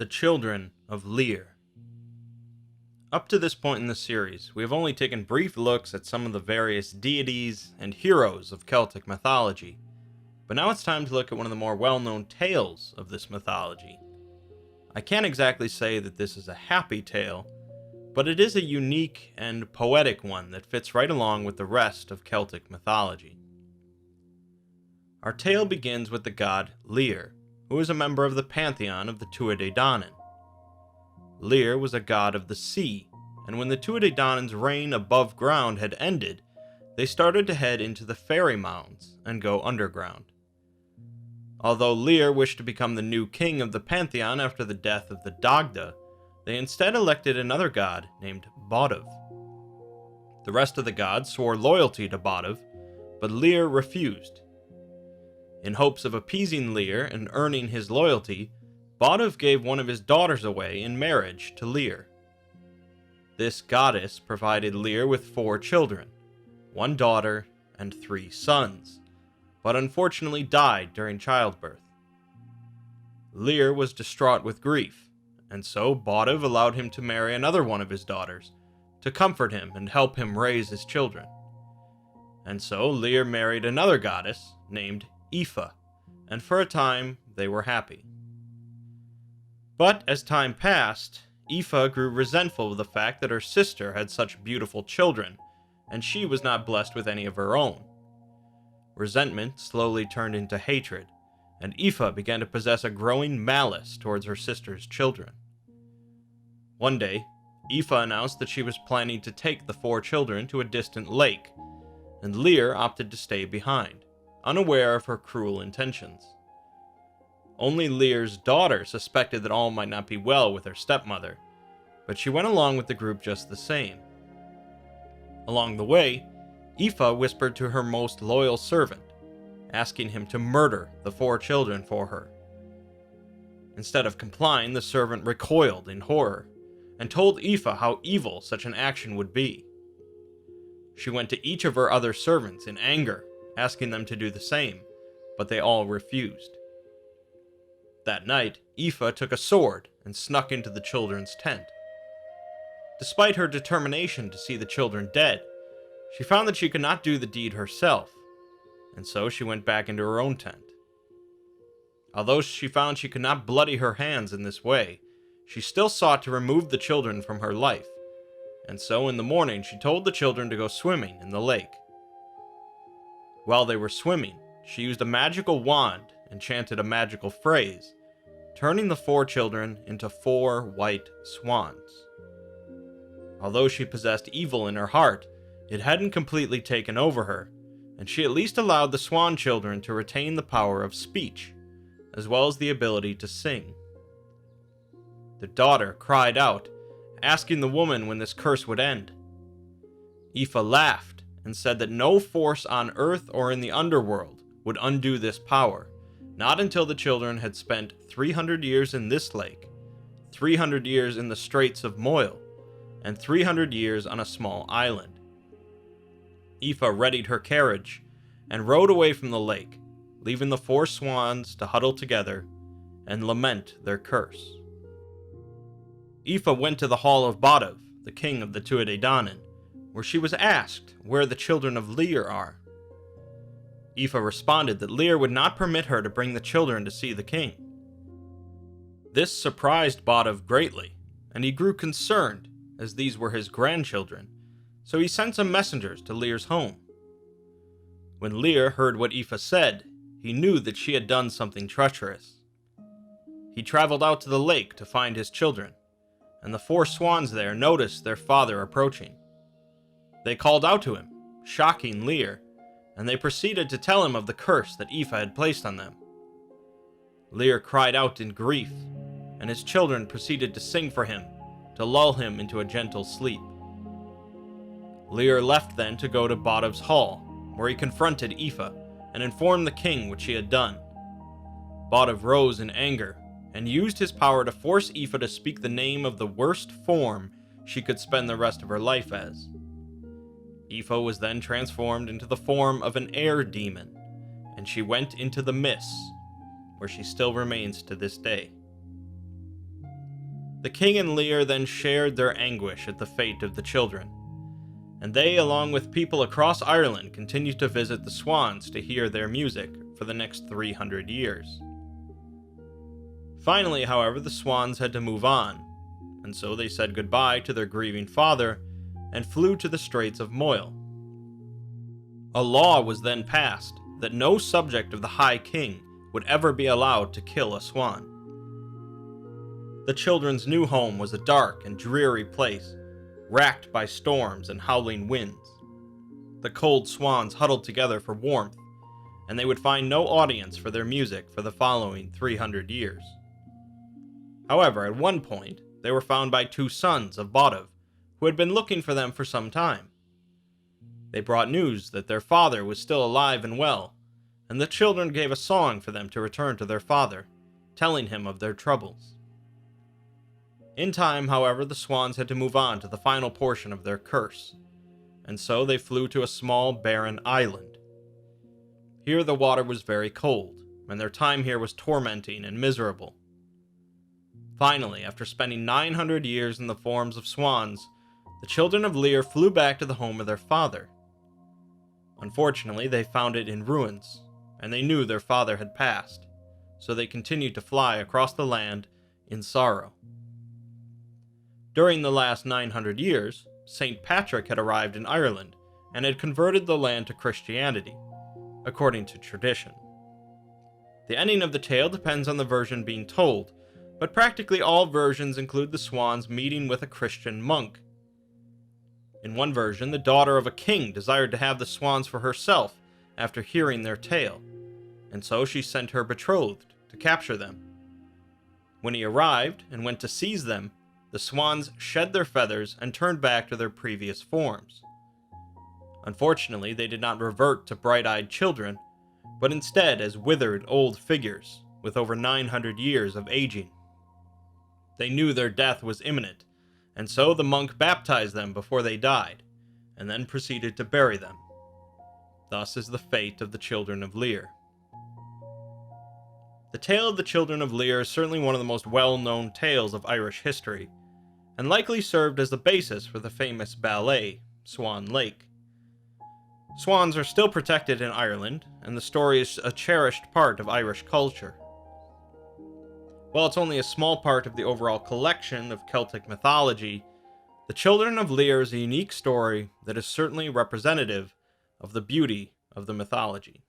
The Children of Lear. Up to this point in the series, we have only taken brief looks at some of the various deities and heroes of Celtic mythology, but now it's time to look at one of the more well-known tales of this mythology. I can't exactly say that this is a happy tale, but it is a unique and poetic one that fits right along with the rest of Celtic mythology. Our tale begins with the god Lear, who is a member of the pantheon of the Tuatha Danann. Lear was a god of the sea, and when the Tuatha Danann's reign above ground had ended, they started to head into the fairy mounds and go underground. Although Lear wished to become the new king of the pantheon after the death of the Dagda, they instead elected another god named Bodv. The rest of the gods swore loyalty to Bodv, but Lear refused. In hopes of appeasing Lear and earning his loyalty, Bodv gave one of his daughters away in marriage to Lear. This goddess provided Lear with 4 children, 1 daughter and 3 sons, but unfortunately died during childbirth. Lear was distraught with grief, and so Bodv allowed him to marry another one of his daughters, to comfort him and help him raise his children. And so Lear married another goddess named Aoife, and for a time they were happy. But as time passed, Aoife grew resentful of the fact that her sister had such beautiful children, and she was not blessed with any of her own. Resentment slowly turned into hatred, and Aoife began to possess a growing malice towards her sister's children. One day, Aoife announced that she was planning to take the 4 children to a distant lake, and Lear opted to stay behind, unaware of her cruel intentions. Only Lear's daughter suspected that all might not be well with her stepmother, but she went along with the group just the same. Along the way, Aoife whispered to her most loyal servant, asking him to murder the 4 children for her. Instead of complying, the servant recoiled in horror, and told Aoife how evil such an action would be. She went to each of her other servants in anger, asking them to do the same, but they all refused. That night, Aoife took a sword and snuck into the children's tent. Despite her determination to see the children dead, she found that she could not do the deed herself, and so she went back into her own tent. Although she found she could not bloody her hands in this way, she still sought to remove the children from her life, and so in the morning she told the children to go swimming in the lake. While they were swimming, she used a magical wand and chanted a magical phrase, turning the 4 children into 4 white swans. Although she possessed evil in her heart, it hadn't completely taken over her, and she at least allowed the swan children to retain the power of speech, as well as the ability to sing. The daughter cried out, asking the woman when this curse would end. Aoife laughed and said that no force on earth or in the underworld would undo this power, not until the children had spent 300 years in this lake, 300 years in the Straits of Moyle, and 300 years on a small island. Aoife readied her carriage and rode away from the lake, leaving the 4 swans to huddle together and lament their curse. Aoife went to the hall of Bodv, the king of the Tuatha Danann, where she was asked where the children of Lear are. Aoife responded that Lear would not permit her to bring the children to see the king. This surprised Bodv greatly, and he grew concerned, as these were his grandchildren, so he sent some messengers to Lear's home. When Lear heard what Aoife said, he knew that she had done something treacherous. He traveled out to the lake to find his children, and the 4 swans there noticed their father approaching. They called out to him, shocking Lear, and they proceeded to tell him of the curse that Aoife had placed on them. Lear cried out in grief, and his children proceeded to sing for him, to lull him into a gentle sleep. Lear left then to go to Bodv's hall, where he confronted Aoife and informed the king what she had done. Bodv rose in anger and used his power to force Aoife to speak the name of the worst form she could spend the rest of her life as. Aoife was then transformed into the form of an air demon, and she went into the mists, where she still remains to this day. The king and Lear then shared their anguish at the fate of the children, and they, along with people across Ireland, continued to visit the swans to hear their music for the next 300 years. Finally, however, the swans had to move on, and so they said goodbye to their grieving father and flew to the Straits of Moyle. A law was then passed that no subject of the High King would ever be allowed to kill a swan. The children's new home was a dark and dreary place, racked by storms and howling winds. The cold swans huddled together for warmth, and they would find no audience for their music for the following 300 years. However, at one point, they were found by two sons of Bodv, who had been looking for them for some time. They brought news that their father was still alive and well, and the children gave a song for them to return to their father, telling him of their troubles. In time, however, the swans had to move on to the final portion of their curse, and so they flew to a small, barren island. Here the water was very cold, and their time here was tormenting and miserable. Finally, after spending 900 years in the forms of swans, the children of Lear flew back to the home of their father. Unfortunately, they found it in ruins, and they knew their father had passed, so they continued to fly across the land in sorrow. During the last 900 years, St. Patrick had arrived in Ireland and had converted the land to Christianity, according to tradition. The ending of the tale depends on the version being told, but practically all versions include the swans meeting with a Christian monk. In one version, the daughter of a king desired to have the swans for herself after hearing their tale, and so she sent her betrothed to capture them. When he arrived and went to seize them, the swans shed their feathers and turned back to their previous forms. Unfortunately, they did not revert to bright-eyed children, but instead as withered old figures with over 900 years of aging. They knew their death was imminent, and so the monk baptized them before they died, and then proceeded to bury them. Thus is the fate of the children of Lear. The tale of the children of Lear is certainly one of the most well-known tales of Irish history, and likely served as the basis for the famous ballet, Swan Lake. Swans are still protected in Ireland, and the story is a cherished part of Irish culture. While it's only a small part of the overall collection of Celtic mythology, the Children of Lear is a unique story that is certainly representative of the beauty of the mythology.